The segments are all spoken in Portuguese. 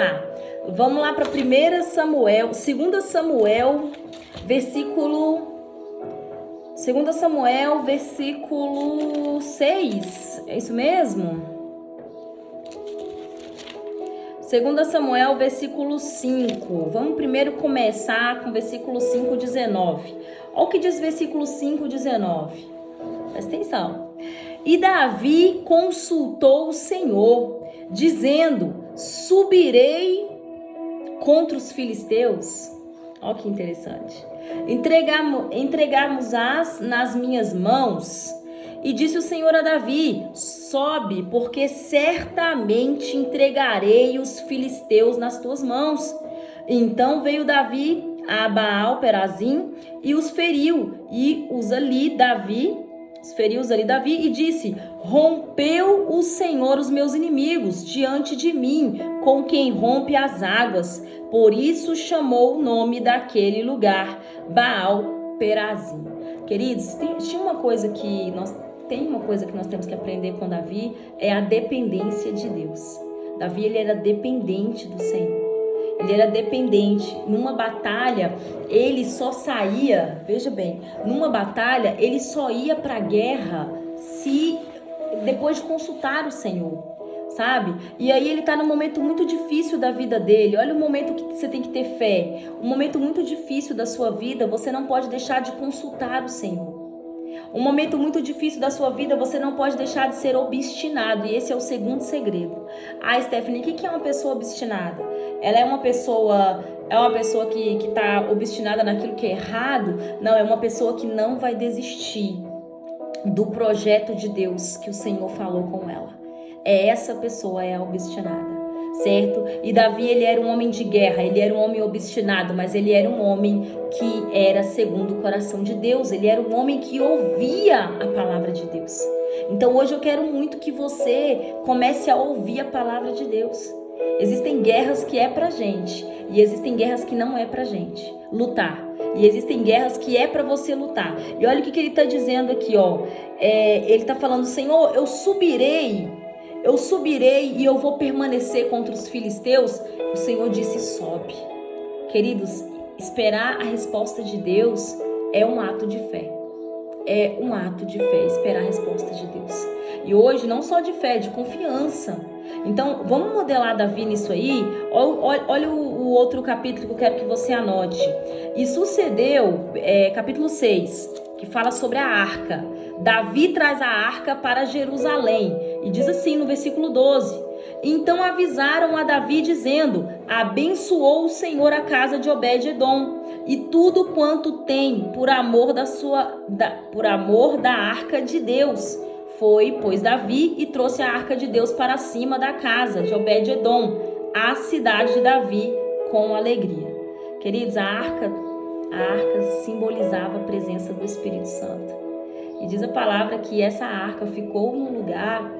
começar. Vamos lá para 2 Samuel 6. É isso mesmo? 2 Samuel, versículo 5. Vamos primeiro começar com versículo 5, 19. Olha o que diz versículo 5, 19. Presta atenção. E Davi consultou o Senhor, dizendo: subirei contra os filisteus. Olha que interessante. Entregarmos-as nas minhas mãos. E disse o Senhor a Davi: sobe, porque certamente entregarei os filisteus nas tuas mãos. Então veio Davi a Baal-Perazim e os feriu, Davi e disse: rompeu o Senhor os meus inimigos diante de mim, com quem rompe as águas. Por isso chamou o nome daquele lugar Baal-Perazim. Queridos, tem uma coisa que nós temos que aprender com Davi, é a dependência de Deus. Davi, ele era dependente do Senhor. Ele era dependente. Numa batalha, ele só saía, veja bem, numa batalha, ele só ia para a guerra depois de consultar o Senhor, sabe? E aí ele tá num momento muito difícil da vida dele. Olha o momento que você tem que ter fé. Um momento muito difícil da sua vida, você não pode deixar de consultar o Senhor. Um momento muito difícil da sua vida, você não pode deixar de ser obstinado. E esse é o segundo segredo. Stephanie, o que é uma pessoa obstinada? Ela é uma pessoa que está obstinada naquilo que é errado? Não, é uma pessoa que não vai desistir do projeto de Deus que o Senhor falou com ela. Essa pessoa é a obstinada, certo? E Davi, ele era um homem de guerra, ele era um homem obstinado, mas ele era um homem que era segundo o coração de Deus. Ele era um homem que ouvia a palavra de Deus. Então hoje eu quero muito que você comece a ouvir a palavra de Deus. Existem guerras que é pra gente e existem guerras que não é pra gente lutar. E existem guerras que é para você lutar. E olha o que ele está dizendo aqui, ó. Ele está falando: Senhor, eu subirei e eu vou permanecer contra os filisteus. O Senhor disse: sobe. Queridos, esperar a resposta de Deus é um ato de fé. É um ato de fé, esperar a resposta de Deus. E hoje, não só de fé, de confiança. Então, vamos modelar Davi nisso aí. Olha o outro capítulo que eu quero que você anote. E sucedeu, capítulo 6, que fala sobre a arca. Davi traz a arca para Jerusalém. E diz assim no versículo 12: então avisaram a Davi, dizendo: abençoou o Senhor a casa de Obed-edom e tudo quanto tem, por amor da arca de Deus. Foi, pois, Davi e trouxe a arca de Deus para cima da casa de Obed-edom, a cidade de Davi, com alegria. Queridos, a arca simbolizava a presença do Espírito Santo. E diz a palavra que essa arca ficou no lugar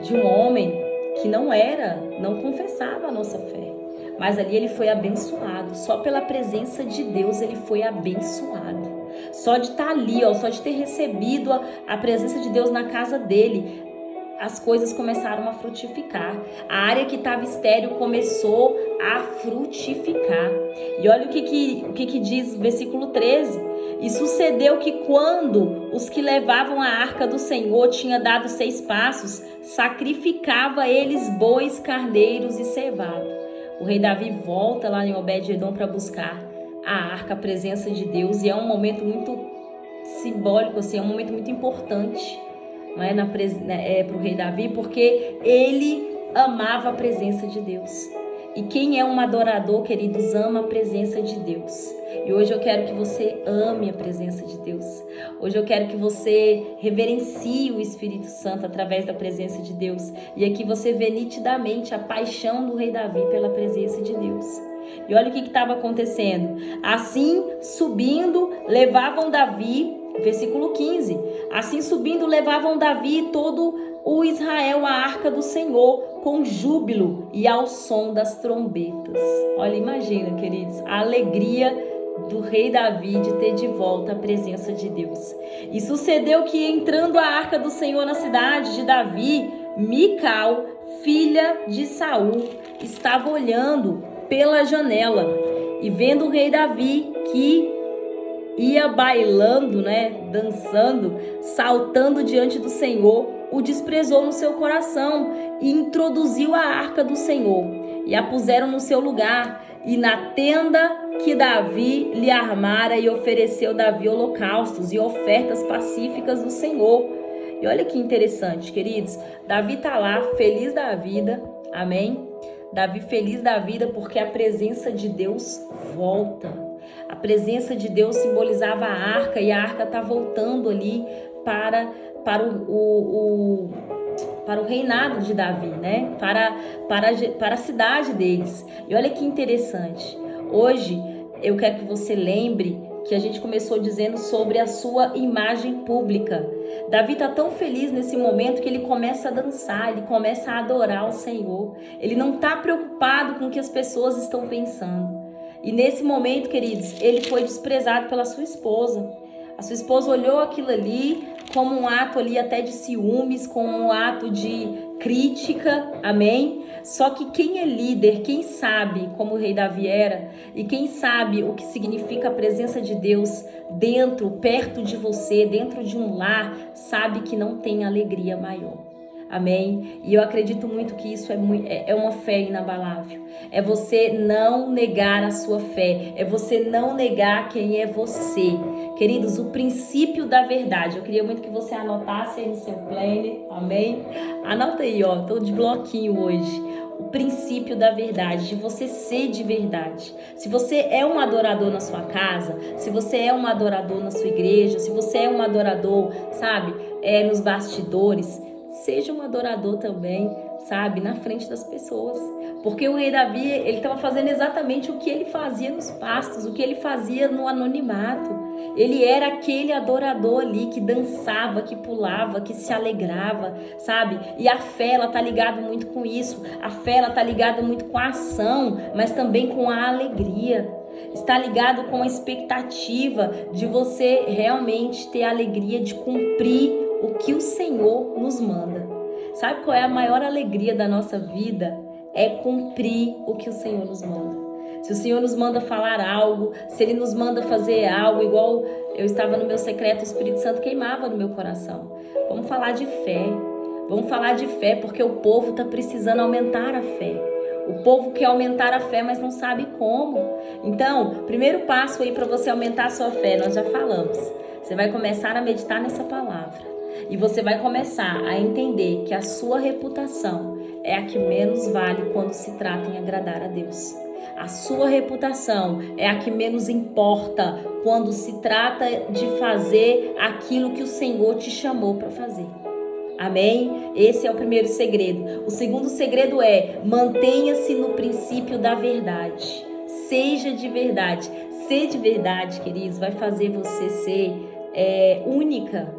de um homem que não confessava a nossa fé. Mas ali ele foi abençoado. Só pela presença de Deus ele foi abençoado. Só de estar ali, só de ter recebido a presença de Deus na casa dele, as coisas começaram a frutificar. A área que estava estéril começou a frutificar. E olha o que diz o versículo 13. E sucedeu que quando os que levavam a arca do Senhor tinham dado 6 passos, sacrificava eles bois, carneiros e cevado. O rei Davi volta lá em Obed-edom para buscar a arca, a presença de Deus. E é um momento muito simbólico, assim, é um momento muito importante, não é, para o rei Davi, porque ele amava a presença de Deus. E quem é um adorador, queridos, ama a presença de Deus. E hoje eu quero que você ame a presença de Deus. Hoje eu quero que você reverencie o Espírito Santo através da presença de Deus. E aqui você vê nitidamente a paixão do rei Davi pela presença de Deus. E olha o que estava acontecendo. Assim, subindo, levavam Davi, versículo 15. Assim, subindo, levavam Davi e todo o Israel a arca do Senhor, com júbilo e ao som das trombetas. Olha, imagina, queridos, a alegria do rei Davi de ter de volta a presença de Deus. E sucedeu que, entrando a arca do Senhor na cidade de Davi, Mical, filha de Saul, estava olhando pela janela e vendo o rei Davi que ia bailando, dançando, saltando diante do Senhor, o desprezou no seu coração e introduziu a arca do Senhor e a puseram no seu lugar e na tenda que Davi lhe armara, e ofereceu Davi holocaustos e ofertas pacíficas do Senhor. E olha que interessante, queridos, Davi tá lá feliz da vida, amém? Davi feliz da vida porque a presença de Deus volta. A presença de Deus simbolizava a arca e a arca está voltando ali para o reinado de Davi, para a cidade deles. E olha que interessante. Hoje eu quero que você lembre que a gente começou dizendo sobre a sua imagem pública. Davi está tão feliz nesse momento que ele começa a dançar, ele começa a adorar o Senhor. Ele não está preocupado com o que as pessoas estão pensando. E nesse momento, queridos, ele foi desprezado pela sua esposa. A sua esposa olhou aquilo ali como um ato ali até de ciúmes, como um ato de crítica, amém? Só que quem é líder, quem sabe como o rei Davi era, e quem sabe o que significa a presença de Deus perto de você, dentro de um lar, sabe que não tem alegria maior. Amém? E eu acredito muito que isso é uma fé inabalável. É você não negar a sua fé. É você não negar quem é você. Queridos, o princípio da verdade. Eu queria muito que você anotasse aí no seu planner. Amém? Anota aí, ó. Tô de bloquinho hoje. O princípio da verdade, de você ser de verdade. Se você é um adorador na sua casa, se você é um adorador na sua igreja, se você é um adorador, nos bastidores, seja um adorador também, na frente das pessoas. Porque o rei Davi, ele estava fazendo exatamente o que ele fazia nos pastos, o que ele fazia no anonimato. Ele era aquele adorador ali que dançava, que pulava, que se alegrava, E a fé, ela tá ligada muito com isso. A fé, ela tá ligada muito com a ação, mas também com a alegria. Está ligado com a expectativa de você realmente ter a alegria de cumprir o que o Senhor nos manda. Sabe qual é a maior alegria da nossa vida? É cumprir o que o Senhor nos manda. Se o Senhor nos manda falar algo, se Ele nos manda fazer algo, igual eu estava no meu secreto, o Espírito Santo queimava no meu coração. Vamos falar de fé. Vamos falar de fé porque o povo está precisando aumentar a fé. O povo quer aumentar a fé, mas não sabe como. Então, primeiro passo aí para você aumentar a sua fé, nós já falamos. Você vai começar a meditar nessa palavra. E você vai começar a entender que a sua reputação é a que menos vale quando se trata em agradar a Deus. A sua reputação é a que menos importa quando se trata de fazer aquilo que o Senhor te chamou para fazer. Amém? Esse é o primeiro segredo. O segundo segredo é: mantenha-se no princípio da verdade. Seja de verdade. Ser de verdade, queridos, vai fazer você ser única.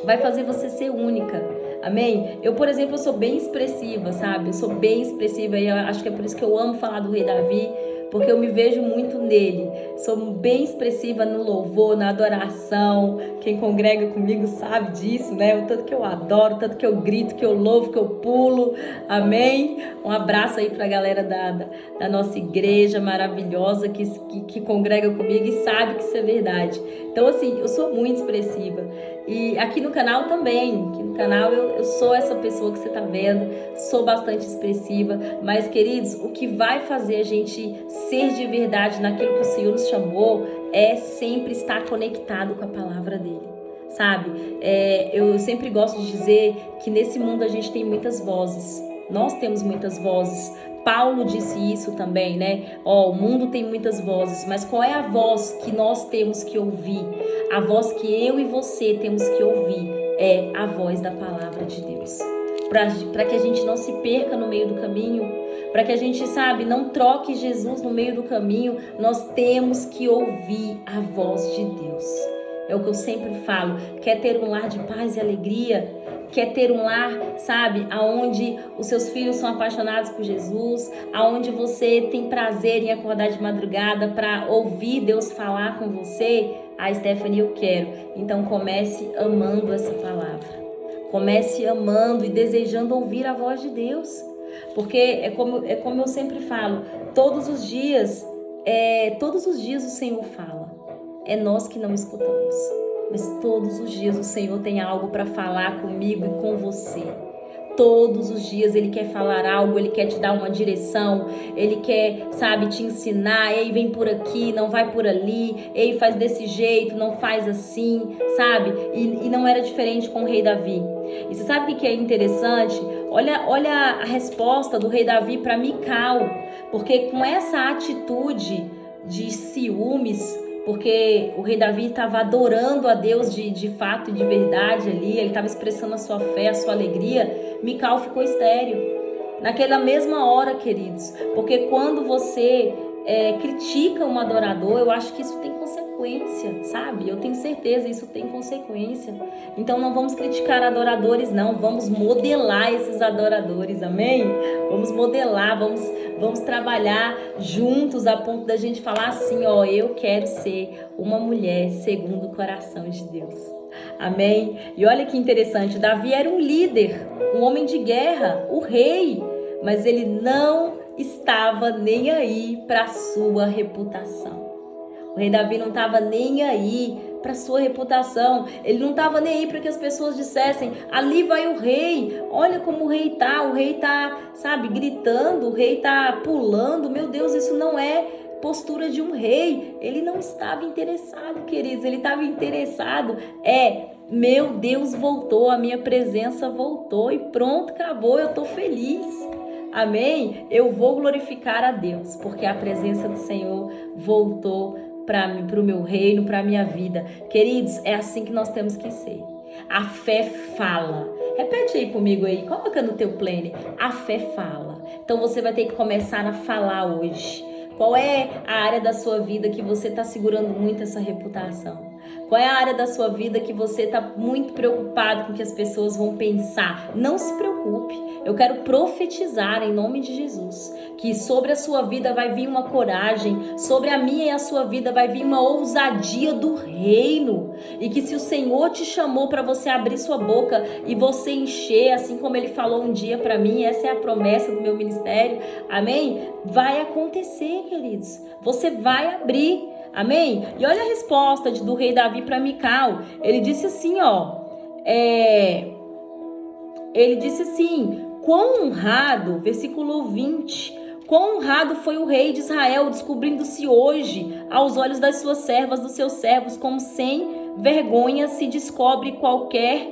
Vai fazer você ser única. Amém? Eu, por exemplo, eu sou bem expressiva, Eu sou bem expressiva e eu acho que é por isso que eu amo falar do rei Davi, porque eu me vejo muito nele. Sou bem expressiva no louvor, na adoração. Quem congrega comigo sabe disso, O tanto que eu adoro, o tanto que eu grito, que eu louvo, que eu pulo. Amém? Um abraço aí pra galera da nossa igreja maravilhosa que congrega comigo e sabe que isso é verdade. Então, assim, eu sou muito expressiva. E aqui no canal também. Aqui no canal eu sou essa pessoa que você tá vendo. Sou bastante expressiva. Mas, queridos, o que vai fazer a gente ser de verdade naquilo que o Senhor nos chamou é sempre estar conectado com a palavra dele, eu sempre gosto de dizer que nesse mundo a gente tem muitas vozes. Nós temos muitas vozes. Paulo disse isso também, O mundo tem muitas vozes, mas qual é a voz que nós temos que ouvir? A voz que eu e você temos que ouvir é a voz da palavra de Deus. Para que a gente não se perca no meio do caminho, para que a gente, não troque Jesus no meio do caminho, nós temos que ouvir a voz de Deus. É o que eu sempre falo. Quer ter um lar de paz e alegria? Quer ter um lar, aonde os seus filhos são apaixonados por Jesus, aonde você tem prazer em acordar de madrugada para ouvir Deus falar com você? Stephanie, eu quero. Então comece amando essa palavra. Comece amando e desejando ouvir a voz de Deus. Porque é como eu sempre falo, todos os dias o Senhor fala. É nós que não escutamos. Mas todos os dias o Senhor tem algo para falar comigo e com você. Todos os dias Ele quer falar algo, Ele quer te dar uma direção, Ele quer, sabe, te ensinar. Ei, vem por aqui, não vai por ali. Ei, faz desse jeito, não faz assim, sabe? E não era diferente com o rei Davi. E você sabe o que é interessante? Olha a resposta do rei Davi para Mical. Porque com essa atitude de ciúmes, porque o rei Davi estava adorando a Deus de fato e de verdade ali, ele estava expressando a sua fé, a sua alegria, Mical ficou estéril. Naquela mesma hora, queridos, porque quando você critica um adorador, eu acho que isso tem consequência, sabe? Eu tenho certeza, isso tem consequência. Então não vamos criticar adoradores, não, vamos modelar esses adoradores, amém? Vamos modelar, vamos trabalhar juntos a ponto da gente falar assim, ó, eu quero ser uma mulher segundo o coração de Deus. Amém? E olha que interessante, Davi era um líder, um homem de guerra, o rei, mas ele não estava nem aí para a sua reputação. O rei Davi não estava nem aí para a sua reputação. Ele não estava nem aí para que as pessoas dissessem, ali vai o rei, olha como o rei tá, sabe, gritando, o rei tá pulando, meu Deus, isso não é postura de um rei. Ele não estava interessado, queridos, ele estava interessado, meu Deus voltou, a minha presença voltou e pronto, acabou, eu tô feliz. Amém? Eu vou glorificar a Deus, porque a presença do Senhor voltou para mim, para o meu reino, para a minha vida. Queridos, é assim que nós temos que ser. A fé fala. Repete aí comigo aí, coloca no teu planner. A fé fala. Então você vai ter que começar a falar hoje. Qual é a área da sua vida que você está segurando muito essa reputação? Qual é a área da sua vida que você está muito preocupado com o que as pessoas vão pensar? Não se preocupe. Eu quero profetizar em nome de Jesus que sobre a sua vida vai vir uma coragem, sobre a minha e a sua vida vai vir uma ousadia do reino. E que se o Senhor te chamou para você abrir sua boca e você encher, assim como Ele falou um dia para mim, essa é a promessa do meu ministério, amém? Vai acontecer, queridos. Você vai abrir. Amém? E olha a resposta do rei Davi para Mical. Ele disse assim, ele disse assim, quão honrado, versículo 20, quão honrado foi o rei de Israel, descobrindo-se hoje aos olhos das suas servas, dos seus servos, como sem vergonha se descobre qualquer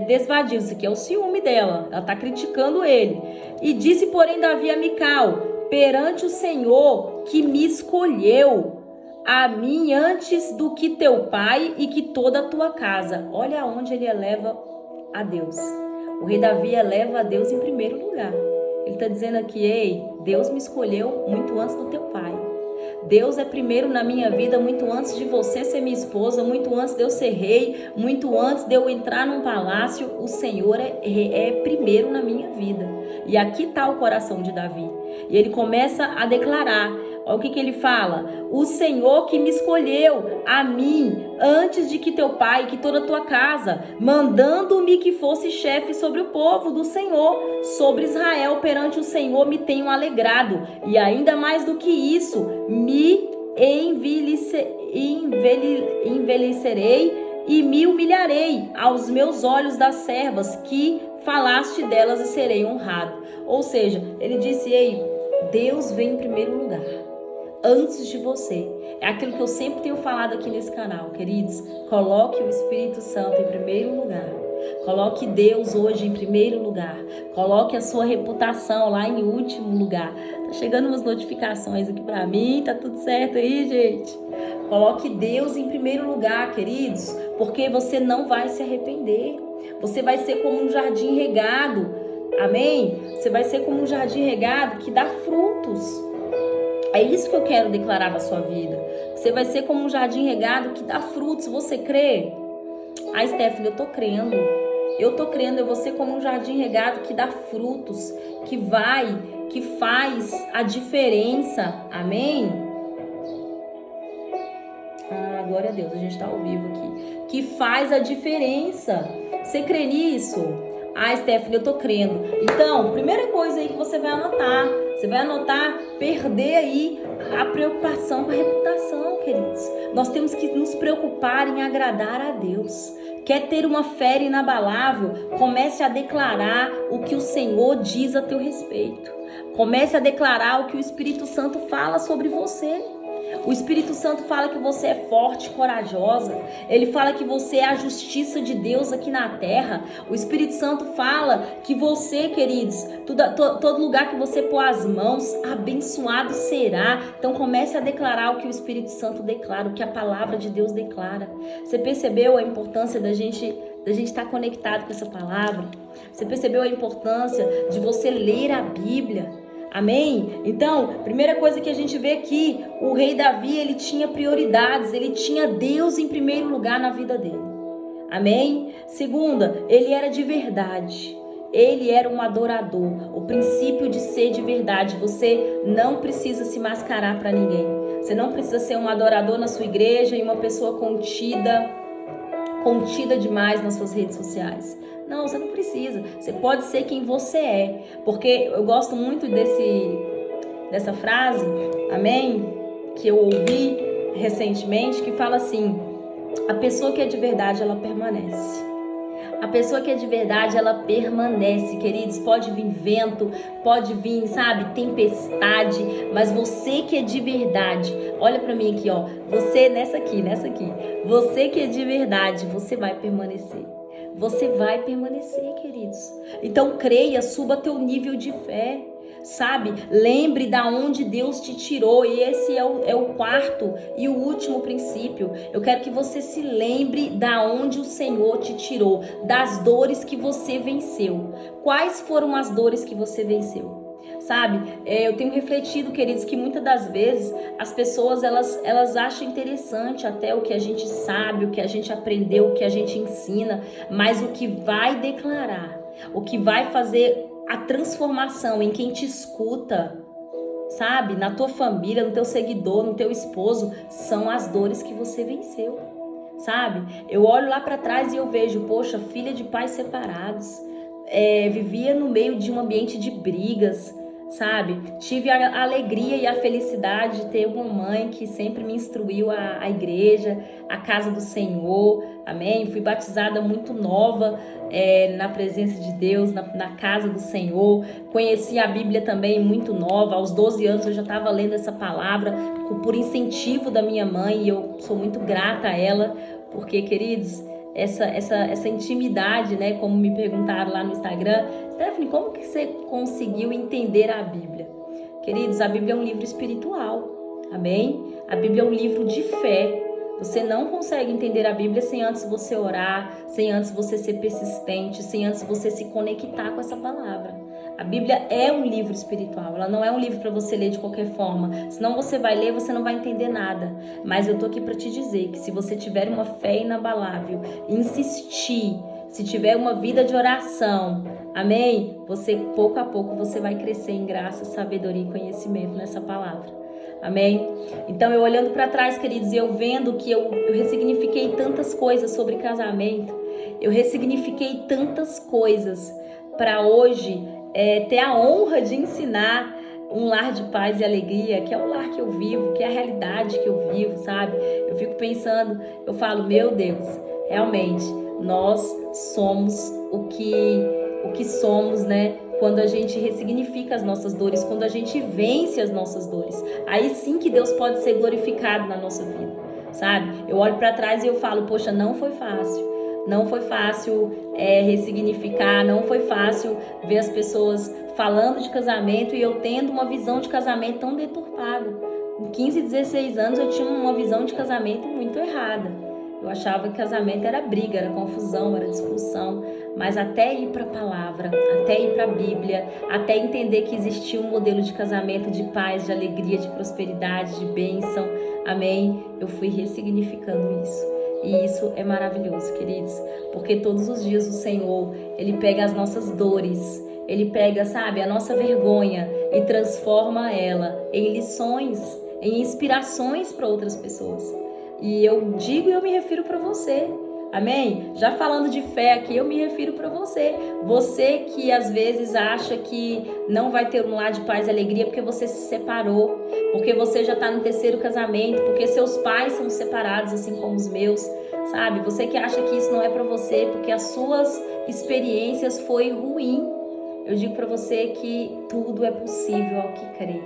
desvadio. Isso aqui é o ciúme dela, ela está criticando ele. E disse, porém, Davi a Mical, perante o Senhor que me escolheu a mim antes do que teu pai e que toda a tua casa. Olha aonde ele eleva a Deus. O rei Davi eleva a Deus em primeiro lugar. Ele está dizendo aqui, ei, Deus me escolheu muito antes do teu pai. Deus é primeiro na minha vida, muito antes de você ser minha esposa, muito antes de eu ser rei, muito antes de eu entrar num palácio, o Senhor é primeiro na minha vida. E aqui está o coração de Davi. E ele começa a declarar, olha o que ele fala, o Senhor que me escolheu a mim, antes de que teu pai, que toda a tua casa, mandando-me que fosse chefe sobre o povo do Senhor, sobre Israel, perante o Senhor me tenho alegrado, e ainda mais do que isso, me envelhecerei e me humilharei aos meus olhos das servas que falaste delas e serei honrado. Ou seja, ele disse, ei, Deus vem em primeiro lugar, antes de você. É aquilo que eu sempre tenho falado aqui nesse canal, queridos. Coloque o Espírito Santo em primeiro lugar. Coloque Deus hoje em primeiro lugar. Coloque a sua reputação lá em último lugar. Tá chegando umas notificações aqui pra mim, tá tudo certo aí, gente? Coloque Deus em primeiro lugar, queridos, porque você não vai se arrepender. Você vai ser como um jardim regado, amém? Você vai ser como um jardim regado que dá frutos. É isso que eu quero declarar na sua vida. Você vai ser como um jardim regado que dá frutos. Você crê? Ah, Stephanie, eu tô crendo. Eu vou ser como um jardim regado que dá frutos, que faz a diferença. Amém? Ah, glória a Deus, a gente tá ao vivo aqui. Que faz a diferença. Você crê nisso? Ah, Stephanie, eu tô crendo. Então, primeira coisa aí que você vai anotar perder aí a preocupação com a reputação, queridos. Nós temos que nos preocupar em agradar a Deus. Quer ter uma fé inabalável? Comece a declarar o que o Senhor diz a teu respeito. Comece a declarar o que o Espírito Santo fala sobre você. O Espírito Santo fala que você é forte, corajosa. Ele fala que você é a justiça de Deus aqui na terra. O Espírito Santo fala que você, queridos, todo lugar que você pôr as mãos, abençoado será. Então comece a declarar o que o Espírito Santo declara, o que a palavra de Deus declara. Você percebeu a importância da gente estar conectado com essa palavra? Você percebeu a importância de você ler a Bíblia? Amém? Então, primeira coisa que a gente vê aqui, o rei Davi, ele tinha prioridades, ele tinha Deus em primeiro lugar na vida dele. Amém? Segunda, ele era de verdade. Ele era um adorador. O princípio de ser de verdade. Você não precisa se mascarar para ninguém. Você não precisa ser um adorador na sua igreja e uma pessoa contida demais nas suas redes sociais. Não, você não precisa. Você pode ser quem você é. Porque eu gosto muito dessa frase, amém? Que eu ouvi recentemente, que fala assim: a pessoa que é de verdade, ela permanece. A pessoa que é de verdade, ela permanece, queridos. Pode vir vento, pode vir, sabe, tempestade, mas você que é de verdade, olha pra mim aqui, ó. Você nessa aqui. Você que é de verdade, você vai permanecer. Você vai permanecer, queridos. Então creia, suba teu nível de fé. Sabe, lembre da onde Deus te tirou, e esse é o quarto e o último princípio. Eu quero que você se lembre da onde o Senhor te tirou, das dores que você venceu. Quais foram as dores que você venceu? Sabe, eu tenho refletido, queridos, que muitas das vezes as pessoas elas acham interessante até o que a gente sabe, o que a gente aprendeu, o que a gente ensina, mas o que vai declarar, o que vai fazer a transformação em quem te escuta, sabe, na tua família, no teu seguidor, no teu esposo, são as dores que você venceu, sabe? Eu olho lá para trás e eu vejo, poxa, filha de pais separados, vivia no meio de um ambiente de brigas, sabe? Tive a alegria e a felicidade de ter uma mãe que sempre me instruiu a igreja, a casa do Senhor, amém? Fui batizada muito nova na presença de Deus, na casa do Senhor. Conheci a Bíblia também muito nova, aos 12 anos eu já estava lendo essa palavra por incentivo da minha mãe, e eu sou muito grata a ela, porque, queridos, essa intimidade, né? Como me perguntaram lá no Instagram, Stephanie, como que você conseguiu entender a Bíblia? Queridos, a Bíblia é um livro espiritual, amém? A Bíblia é um livro de fé. Você não consegue entender a Bíblia sem antes você orar, sem antes você ser persistente, sem antes você se conectar com essa palavra. A Bíblia é um livro espiritual, ela não é um livro para você ler de qualquer forma. Senão você vai ler, você não vai entender nada. Mas eu tô aqui para te dizer que se você tiver uma fé inabalável, insistir, se tiver uma vida de oração, amém? Você, pouco a pouco, você vai crescer em graça, sabedoria e conhecimento nessa palavra. Amém? Então, eu olhando para trás, queridos, eu vendo que eu ressignifiquei tantas coisas sobre casamento, eu ressignifiquei tantas coisas para hoje ter a honra de ensinar um lar de paz e alegria, que é o lar que eu vivo, que é a realidade que eu vivo, sabe? Eu fico pensando, eu falo, meu Deus, realmente, nós somos o que somos, né? Quando a gente ressignifica as nossas dores, quando a gente vence as nossas dores, aí sim que Deus pode ser glorificado na nossa vida, sabe? Eu olho para trás e eu falo, poxa, não foi fácil. Não foi fácil ressignificar, não foi fácil ver as pessoas falando de casamento e eu tendo uma visão de casamento tão deturpada. Com 15, 16 anos eu tinha uma visão de casamento muito errada. Eu achava que casamento era briga, era confusão, era discussão. Mas até ir para a palavra, até ir para a Bíblia, até entender que existia um modelo de casamento de paz, de alegria, de prosperidade, de bênção, amém? Eu fui ressignificando isso. E isso é maravilhoso, queridos, porque todos os dias o Senhor, Ele pega as nossas dores, Ele pega, sabe, a nossa vergonha e transforma ela em lições, em inspirações para outras pessoas. E eu digo e eu me refiro para você. Amém? Já falando de fé aqui, eu me refiro para você. Você que às vezes acha que não vai ter um lar de paz e alegria porque você se separou, porque você já está no terceiro casamento, porque seus pais são separados assim como os meus, sabe? Você que acha que isso não é para você porque as suas experiências foi ruim. Eu digo para você que tudo é possível ao que crê.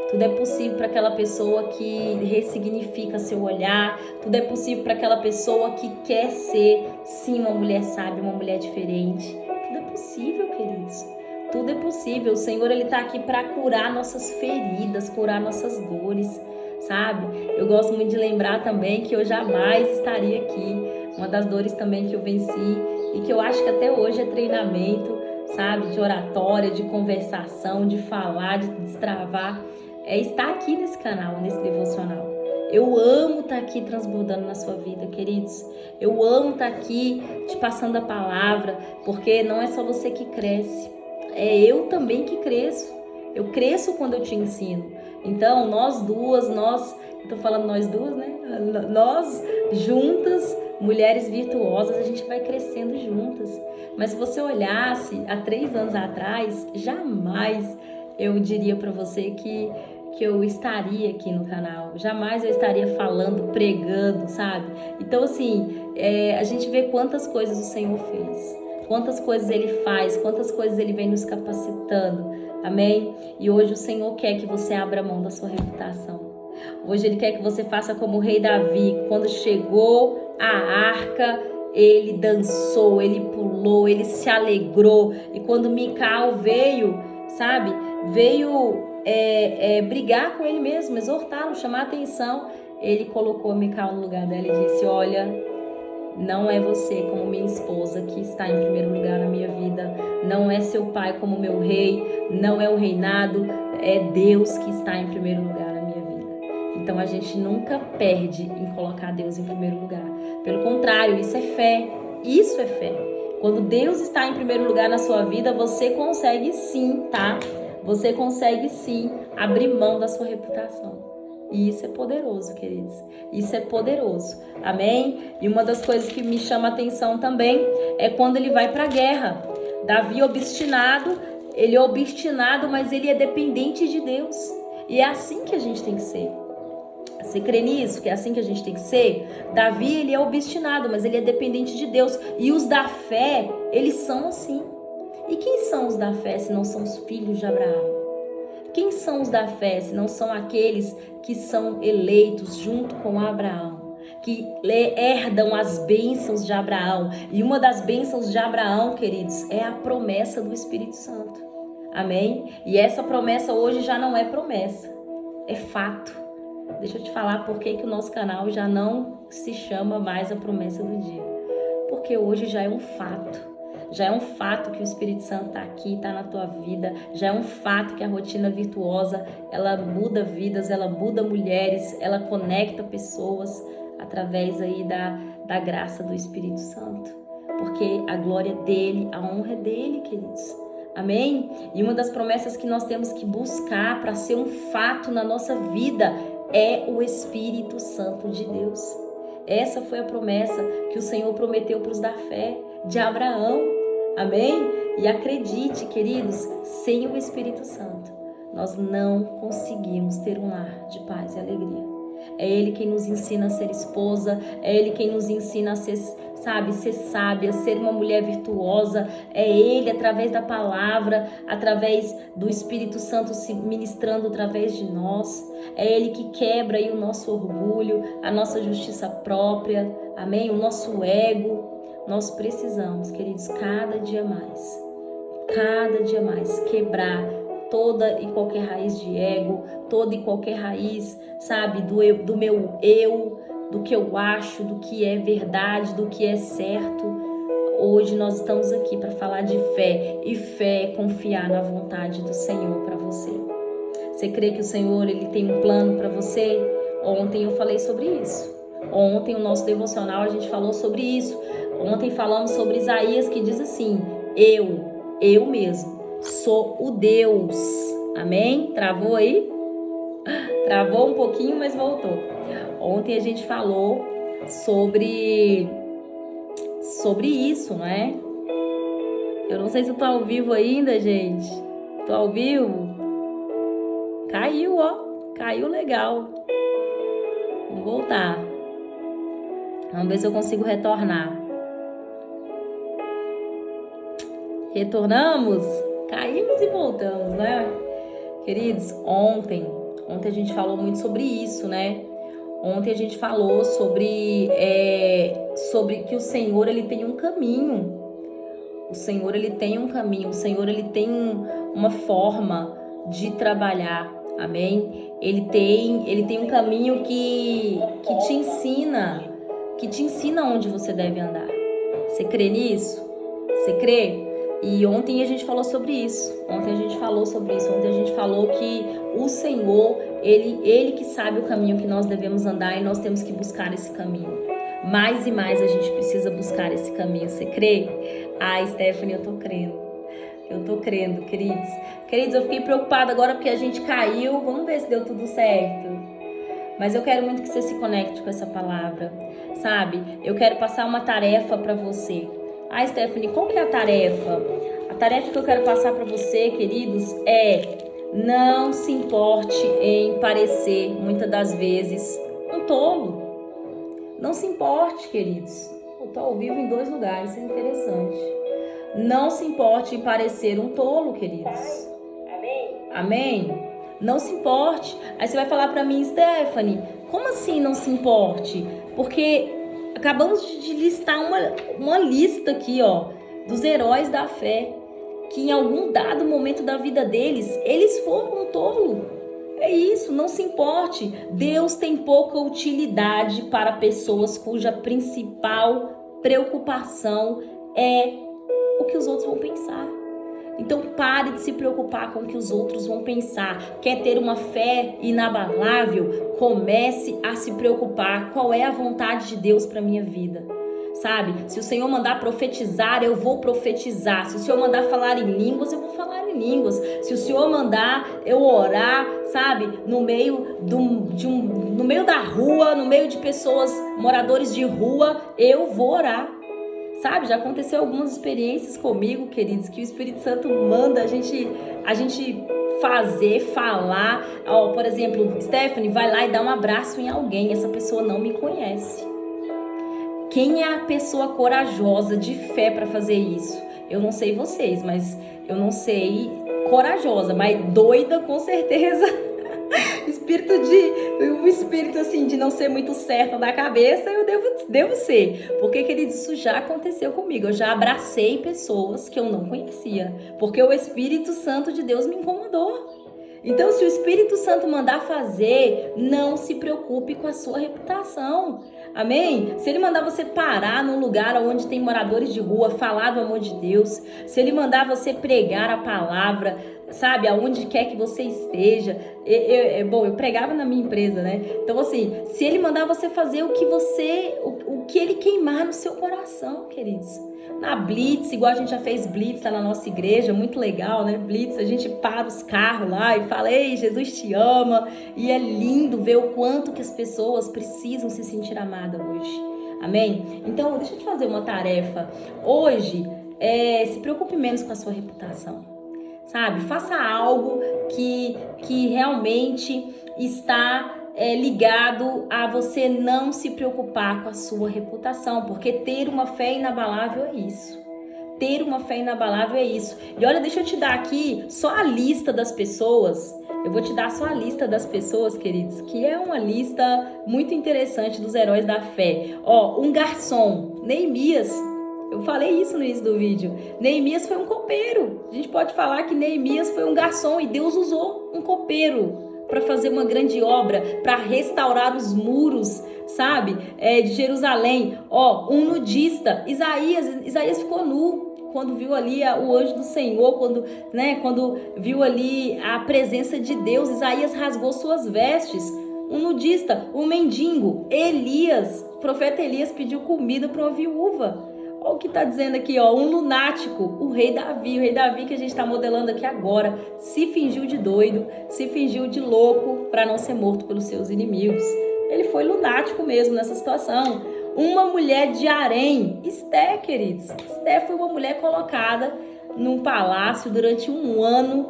Tudo é possível para aquela pessoa que ressignifica seu olhar. Tudo é possível para aquela pessoa que quer ser, sim, uma mulher sábia, uma mulher diferente. Tudo é possível, queridos. Tudo é possível. O Senhor, Ele está aqui para curar nossas feridas, curar nossas dores, sabe? Eu gosto muito de lembrar também que eu jamais estaria aqui. Uma das dores também que eu venci e que eu acho que até hoje é treinamento, sabe? De oratória, de conversação, de falar, de destravar. É estar aqui nesse canal, nesse devocional. Eu amo estar aqui transbordando na sua vida, queridos. Eu amo estar aqui te passando a palavra, porque não é só você que cresce, é eu também que cresço. Eu cresço quando eu te ensino. Então, nós duas, eu tô falando nós duas, né? Nós juntas, mulheres virtuosas, a gente vai crescendo juntas. Mas se você olhasse há 3 anos atrás, jamais eu diria para você que eu estaria aqui no canal, jamais eu estaria falando, pregando, sabe? Então assim, a gente vê quantas coisas o Senhor fez, quantas coisas Ele faz, quantas coisas Ele vem nos capacitando, amém? E hoje o Senhor quer que você abra mão da sua reputação. Hoje Ele quer que você faça como o rei Davi, quando chegou a arca, ele dançou, ele pulou, ele se alegrou. E quando Micael veio, sabe, veio brigar com ele mesmo, exortá-lo, chamar a atenção, ele colocou Micael no lugar dela e disse: olha, não é você como minha esposa que está em primeiro lugar na minha vida, não é seu pai como meu rei, não é o reinado, é Deus que está em primeiro lugar na minha vida. Então a gente nunca perde em colocar Deus em primeiro lugar. Pelo contrário, isso é fé. Isso é fé. Quando Deus está em primeiro lugar na sua vida, você consegue sim, tá? Você consegue sim abrir mão da sua reputação. E isso é poderoso, queridos. Isso é poderoso. Amém? E uma das coisas que me chama a atenção também é quando ele vai para a guerra. Davi obstinado, ele é obstinado, mas ele é dependente de Deus. E é assim que a gente tem que ser. Você crê nisso? Que é assim que a gente tem que ser? Davi, ele é obstinado, mas ele é dependente de Deus. E os da fé, eles são assim. E quem são os da fé se não são os filhos de Abraão? Quem são os da fé se não são aqueles que são eleitos junto com Abraão? Que herdam as bênçãos de Abraão. E uma das bênçãos de Abraão, queridos, é a promessa do Espírito Santo. Amém? E essa promessa hoje já não é promessa, é fato. Deixa eu te falar por que o nosso canal já não se chama mais a promessa do dia. Porque hoje já é um fato. Já é um fato que o Espírito Santo está aqui, está na tua vida. Já é um fato que a rotina virtuosa, ela muda vidas, ela muda mulheres, ela conecta pessoas através aí da graça do Espírito Santo. Porque a glória é dele, a honra é dele, queridos. Amém? E uma das promessas que nós temos que buscar para ser um fato na nossa vida é o Espírito Santo de Deus. Essa foi a promessa que o Senhor prometeu para os da fé, de Abraão. Amém? E acredite, queridos, sem o Espírito Santo, nós não conseguimos ter um lar de paz e alegria. É Ele quem nos ensina a ser esposa, é Ele quem nos ensina a ser, ser sábia, ser uma mulher virtuosa. É Ele, através da palavra, através do Espírito Santo se ministrando através de nós. É Ele que quebra aí o nosso orgulho, a nossa justiça própria, amém? O nosso ego. Nós precisamos, queridos, cada dia mais quebrar toda e qualquer raiz de ego, toda e qualquer raiz, sabe, do meu eu, do que eu acho, do que é verdade, do que é certo. Hoje nós estamos aqui para falar de fé, e fé é confiar na vontade do Senhor para você. Você crê que o Senhor, Ele tem um plano para você? Ontem eu falei sobre isso. Ontem o nosso devocional a gente falou sobre isso. Ontem falamos sobre Isaías, que diz assim: eu mesmo sou o Deus. Amém? Travou aí? Travou um pouquinho, mas voltou. Ontem a gente falou sobre sobre isso, não é? Eu não sei se eu tô ao vivo ainda, gente. Tô ao vivo? Caiu, ó. Caiu legal. Vou voltar. Vamos ver se eu consigo retornar. Retornamos? Caímos e voltamos, né? Queridos, ontem a gente falou muito sobre isso, né? Ontem a gente falou sobre que o Senhor, ele tem um caminho. O Senhor, ele tem um caminho. O Senhor, ele tem uma forma de trabalhar. Amém? Ele tem um caminho que te ensina onde você deve andar. Você crê nisso? Você crê? E ontem a gente falou sobre isso. Ontem a gente falou que o Senhor, ele que sabe o caminho que nós devemos andar e nós temos que buscar esse caminho. Mais e mais a gente precisa buscar esse caminho. Você crê? Ai, Stephanie, eu tô crendo, queridos. Queridos, eu fiquei preocupada agora porque a gente caiu. Vamos ver se deu tudo certo. Mas eu quero muito que você se conecte com essa palavra, sabe? Eu quero passar uma tarefa para você. Ah, Stephanie, qual que é a tarefa? A tarefa que eu quero passar para você, queridos, é não se importe em parecer, muitas das vezes, um tolo. Não se importe, queridos. Eu tô ao vivo em 2 lugares, isso é interessante. Não se importe em parecer um tolo, queridos. Amém? Não se importe. Aí você vai falar para mim, Stephanie, como assim não se importe? Porque acabamos de listar uma lista aqui, ó, dos heróis da fé, que em algum dado momento da vida deles, eles foram um tolo. É isso, não se importe. Deus tem pouca utilidade para pessoas cuja principal preocupação é o que os outros vão pensar. Então pare de se preocupar com o que os outros vão pensar. Quer ter uma fé inabalável? Comece a se preocupar. Qual é a vontade de Deus para minha vida? Sabe? Se o Senhor mandar profetizar, eu vou profetizar. Se o Senhor mandar falar em línguas, eu vou falar em línguas. Se o Senhor mandar eu orar, sabe? No meio no meio da rua, no meio de pessoas, moradores de rua, eu vou orar. Sabe, já aconteceu algumas experiências comigo, queridos, que o Espírito Santo manda a gente fazer, falar. Ó, por exemplo, Stephanie, vai lá e dá um abraço em alguém. Essa pessoa não me conhece. Quem é a pessoa corajosa, de fé para fazer isso? Eu não sei vocês, mas eu não sei corajosa, mas doida com certeza. Um espírito assim de não ser muito certa da cabeça, eu devo ser. Porque, queridos, isso já aconteceu comigo. Eu já abracei pessoas que eu não conhecia, porque o Espírito Santo de Deus me incomodou. Então, se o Espírito Santo mandar fazer, não se preocupe com a sua reputação. Amém? Se ele mandar você parar num lugar onde tem moradores de rua, falar do amor de Deus, se ele mandar você pregar a palavra, sabe, aonde quer que você esteja. Eu pregava na minha empresa, né? Então, assim, se ele mandar você fazer o que ele queimar no seu coração, queridos. Na Blitz, igual a gente já fez Blitz lá na nossa igreja, muito legal, né? Blitz, a gente para os carros lá e fala, ei, Jesus te ama. E é lindo ver o quanto que as pessoas precisam se sentir amadas hoje. Amém? Então, deixa eu te fazer uma tarefa. Hoje, se preocupe menos com a sua reputação. Sabe? Faça algo que realmente está ligado a você não se preocupar com a sua reputação, porque ter uma fé inabalável é isso. Ter uma fé inabalável é isso. E olha, deixa eu te dar aqui só a lista das pessoas. Eu vou te dar só a lista das pessoas, queridos, que é uma lista muito interessante dos heróis da fé. Ó, um garçom, Neemias. Eu falei isso no início do vídeo. Neemias foi um copeiro. A gente pode falar que Neemias foi um garçom e Deus usou um copeiro para fazer uma grande obra, para restaurar os muros, sabe, de Jerusalém. Ó, um nudista, Isaías ficou nu quando viu ali o anjo do Senhor, quando viu ali a presença de Deus. Isaías rasgou suas vestes. Um nudista, um mendigo, Elias, o profeta Elias pediu comida para uma viúva. Olha o que está dizendo aqui, ó, um lunático, o rei Davi que a gente está modelando aqui agora, se fingiu de doido, se fingiu de louco para não ser morto pelos seus inimigos. Ele foi lunático mesmo nessa situação. uma mulher de harém. Esté, queridos. Esté foi uma mulher colocada num palácio durante um ano,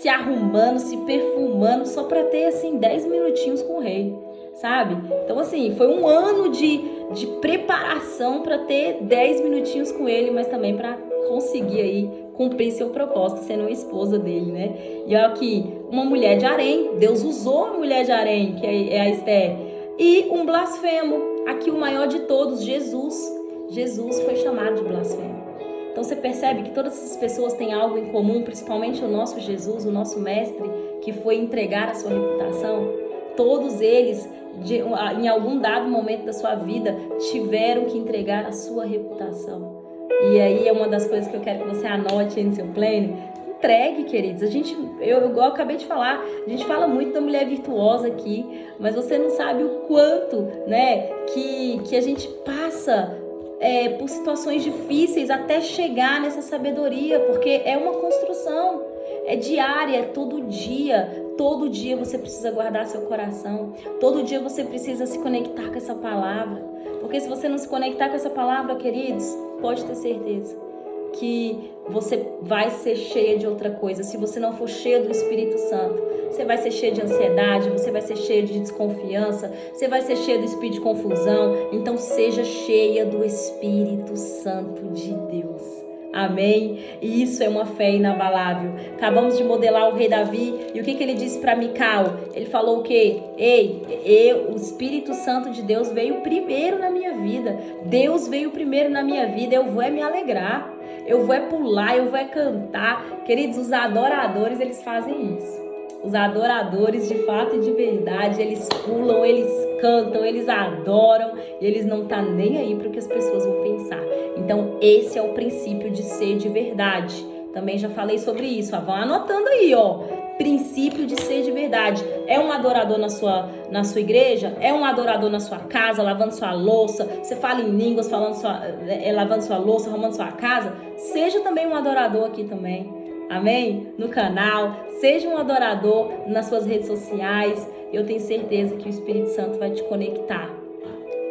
se arrumando, se perfumando, só para ter, assim, 10 minutinhos com o rei, sabe? Então, assim, foi um ano de preparação para ter 10 minutinhos com ele, mas também para conseguir aí cumprir seu propósito, sendo uma esposa dele, né? E olha aqui, uma mulher de harém, Deus usou a mulher de harém, que é a Esté, e um blasfemo, aqui o maior de todos, Jesus. Jesus foi chamado de blasfemo. Então você percebe que todas essas pessoas têm algo em comum, principalmente o nosso Jesus, o nosso mestre, que foi entregar a sua reputação. Todos eles, em algum dado momento da sua vida, tiveram que entregar a sua reputação. E aí é uma das coisas que eu quero que você anote aí no seu plano. Entregue, queridos. Eu acabei de falar, a gente fala muito da mulher virtuosa aqui, mas você não sabe o quanto, né, que a gente passa por situações difíceis até chegar nessa sabedoria, porque é uma construção, é diária, é todo dia você precisa guardar seu coração, todo dia você precisa se conectar com essa palavra, porque se você não se conectar com essa palavra, queridos, pode ter certeza que você vai ser cheia de outra coisa. Se você não for cheia do Espírito Santo, você vai ser cheia de ansiedade, você vai ser cheia de desconfiança, você vai ser cheia do espírito de confusão. Então seja cheia do Espírito Santo de Deus. Amém? E isso é uma fé inabalável. Acabamos de modelar o rei Davi. E o que ele disse para Mical? Ele falou o quê? O Espírito Santo de Deus veio primeiro na minha vida. Deus veio primeiro na minha vida. Eu vou me alegrar. Eu vou pular, eu vou cantar. Queridos, os adoradores, eles fazem isso. Os adoradores, de fato e de verdade, eles pulam, eles cantam, eles adoram e eles não estão nem aí para o que as pessoas vão pensar. Então, esse é o princípio de ser de verdade. Também já falei sobre isso. Vão anotando aí, ó. Princípio de ser de verdade. É um adorador na sua igreja? É um adorador na sua casa, lavando sua louça? Você fala em línguas, lavando sua louça, arrumando sua casa? Seja também um adorador aqui também. Amém? No canal. Seja um adorador nas suas redes sociais. Eu tenho certeza que o Espírito Santo vai te conectar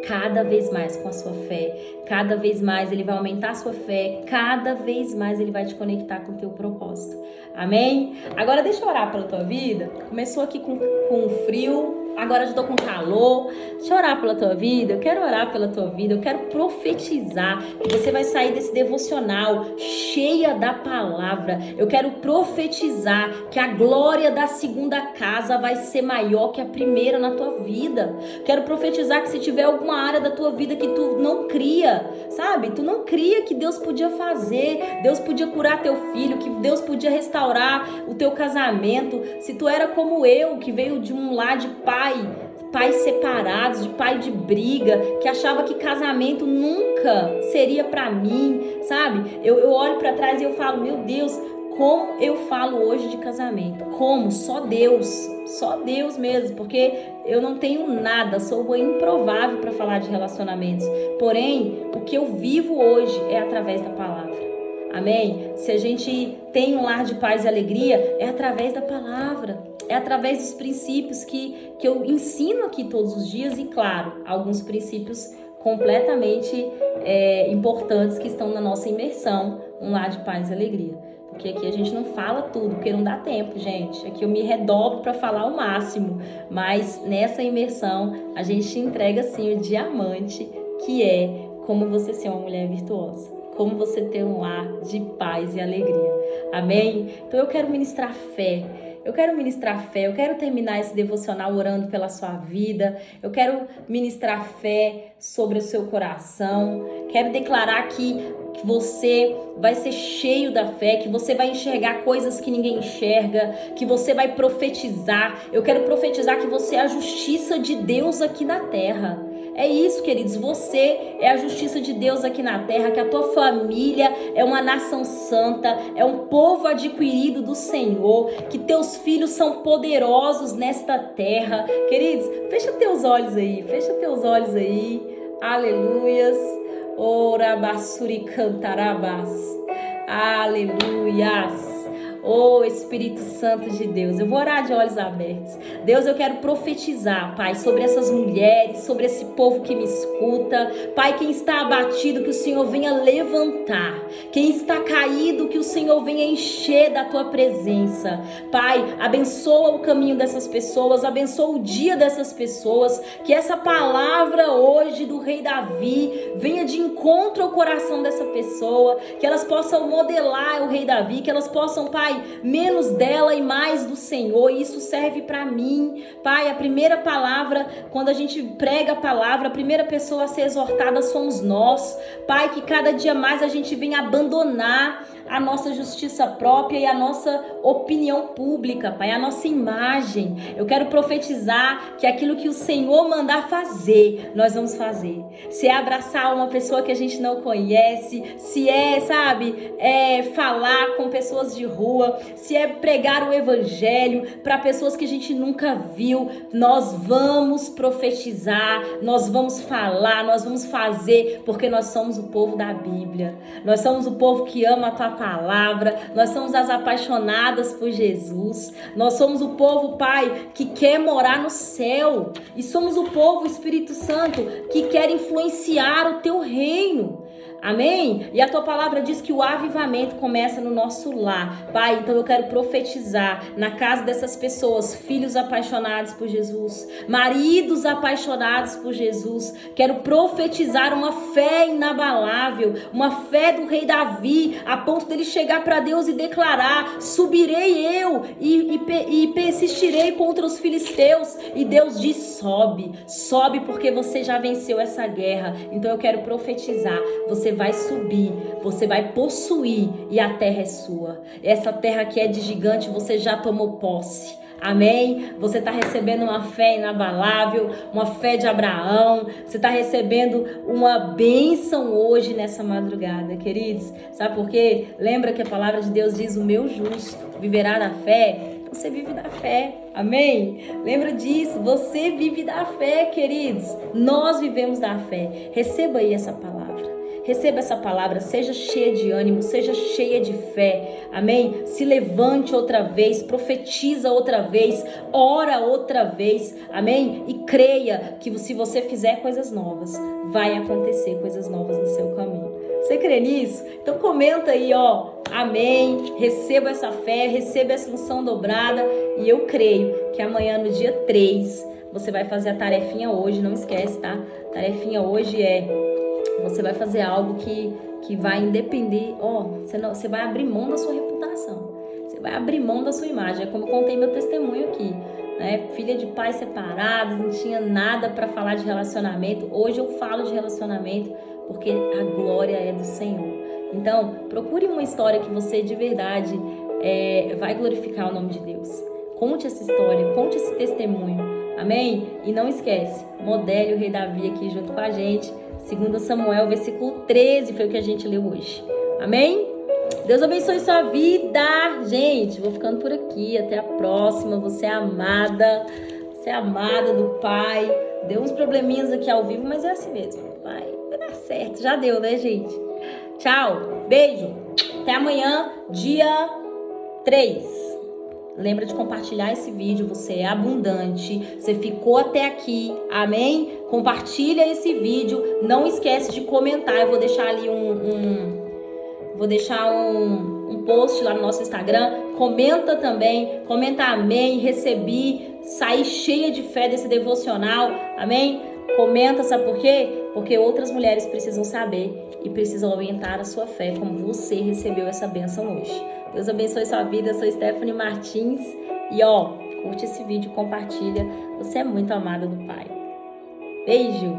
cada vez mais com a sua fé, cada vez mais ele vai aumentar a sua fé, cada vez mais ele vai te conectar com o teu propósito. Amém? Agora deixa eu orar pela tua vida. Começou aqui com frio, agora já tô com calor. Deixa eu orar pela tua vida. Eu quero orar pela tua vida, eu quero profetizar que você vai sair desse devocional cheia da palavra. Eu quero profetizar que a glória da segunda casa vai ser maior que a primeira na tua vida. Quero profetizar que se tiver alguma área da tua vida que tu não cria, sabe? Tu não cria que Deus podia fazer, Deus podia curar teu filho, que Deus podia restaurar o teu casamento. Se tu era como eu, que veio de um lar de pais separados, de pai de briga, que achava que casamento nunca seria pra mim, sabe? Eu olho pra trás e eu falo, meu Deus, como eu falo hoje de casamento? Como? Só Deus mesmo, porque eu não tenho nada, sou improvável para falar de relacionamentos. Porém, o que eu vivo hoje é através da palavra. Amém? Se a gente tem um lar de paz e alegria, é através da palavra, é através dos princípios que eu ensino aqui todos os dias e, claro, alguns princípios completamente importantes que estão na nossa imersão, um lar de paz e alegria. Porque aqui a gente não fala tudo, porque não dá tempo, gente. Aqui eu me redobro para falar o máximo, mas nessa imersão a gente entrega sim o diamante, que é como você ser uma mulher virtuosa. Como você ter um lar de paz e alegria. Amém? Então eu quero ministrar fé. Eu quero terminar esse devocional orando pela sua vida. Eu quero ministrar fé sobre o seu coração. Quero declarar que você vai ser cheio da fé, que você vai enxergar coisas que ninguém enxerga, que você vai profetizar. Eu quero profetizar que você é a justiça de Deus aqui na terra. É isso, queridos, você é a justiça de Deus aqui na terra, que a tua família é uma nação santa, é um povo adquirido do Senhor, que teus filhos são poderosos nesta terra. Queridos, fecha teus olhos aí, aleluias, ora basuri cantarabas, aleluias. Oh, Espírito Santo de Deus, eu vou orar de olhos abertos. Deus, eu quero profetizar, Pai, sobre essas mulheres, sobre esse povo que me escuta. Pai, quem está abatido, que o Senhor venha levantar. Quem está caído, que o Senhor venha encher da tua presença. Pai, abençoa o caminho dessas pessoas, abençoa o dia dessas pessoas, que essa palavra hoje do rei Davi venha de encontro ao coração dessa pessoa, que elas possam modelar o rei Davi, que elas possam, Pai, menos dela e mais do Senhor. E isso serve para mim, Pai. A primeira palavra, quando a gente prega a palavra, a primeira pessoa a ser exortada somos nós, Pai. Que cada dia mais a gente venha abandonar a nossa justiça própria e a nossa opinião pública, Pai, a nossa imagem. Eu quero profetizar que aquilo que o Senhor mandar fazer, nós vamos fazer. Se é abraçar uma pessoa que a gente não conhece, se é, sabe, falar com pessoas de rua, se é pregar o evangelho para pessoas que a gente nunca viu, nós vamos profetizar, nós vamos falar, nós vamos fazer, porque nós somos o povo da Bíblia. Nós somos o povo que ama a tua palavra, nós somos as apaixonadas por Jesus, nós somos o povo, Pai, que quer morar no céu, e somos o povo, Espírito Santo, que quer influenciar o teu reino. Amém? E a tua palavra diz que o avivamento começa no nosso lar, Pai. Então eu quero profetizar na casa dessas pessoas, filhos apaixonados por Jesus, maridos apaixonados por Jesus. Quero profetizar uma fé inabalável, uma fé do rei Davi, a ponto dele chegar para Deus e declarar: subirei eu e persistirei contra os filisteus. E Deus diz: sobe porque você já venceu essa guerra. Então eu quero profetizar: você vai subir, você vai possuir e a terra é sua. Essa terra que é de gigante, você já tomou posse. Amém? Você está recebendo uma fé inabalável, uma fé de Abraão. Você está recebendo uma bênção hoje nessa madrugada, queridos. Sabe por quê? Lembra que a palavra de Deus diz: o meu justo viverá da fé. Você vive da fé, amém? Lembra disso, você vive da fé, queridos. Nós vivemos da fé. Receba aí essa palavra. Receba essa palavra, seja cheia de ânimo, seja cheia de fé, amém? Se levante outra vez, profetiza outra vez, ora outra vez, amém? E creia que se você fizer coisas novas, vai acontecer coisas novas no seu caminho. Você crê nisso? Então comenta aí, ó, amém? Receba essa fé, receba essa unção dobrada, e eu creio que amanhã, no dia 3, você vai fazer a tarefinha hoje, não esquece, tá? A tarefinha hoje você vai fazer algo que vai independer, você vai abrir mão da sua reputação, você vai abrir mão da sua imagem. É como eu contei meu testemunho aqui, né? Filha de pais separados, não tinha nada para falar de relacionamento. Hoje eu falo de relacionamento porque a glória é do Senhor. Então, procure uma história que você de verdade vai glorificar o nome de Deus. Conte essa história, conte esse testemunho, amém? E não esquece, modele o rei Davi aqui junto com a gente. 2 Samuel, versículo 13, foi o que a gente leu hoje. Amém? Deus abençoe sua vida. Gente, vou ficando por aqui. Até a próxima. Você é amada. Você é amada do Pai. Deu uns probleminhas aqui ao vivo, mas é assim mesmo. Vai dar certo. Já deu, né, gente? Tchau. Beijo. Até amanhã, dia 3. Lembra de compartilhar esse vídeo, você é abundante, você ficou até aqui, amém? Compartilha esse vídeo, não esquece de comentar, eu vou deixar ali um post lá no nosso Instagram, comenta também, comenta amém, recebi, saí cheia de fé desse devocional, amém? Comenta, sabe por quê? Porque outras mulheres precisam saber e precisam aumentar a sua fé, como você recebeu essa bênção hoje. Deus abençoe sua vida, eu sou Stephanie Martins e curte esse vídeo, compartilha, você é muito amada do Pai. Beijo,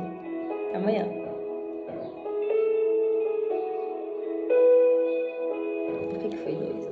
até amanhã. Por que foi 2?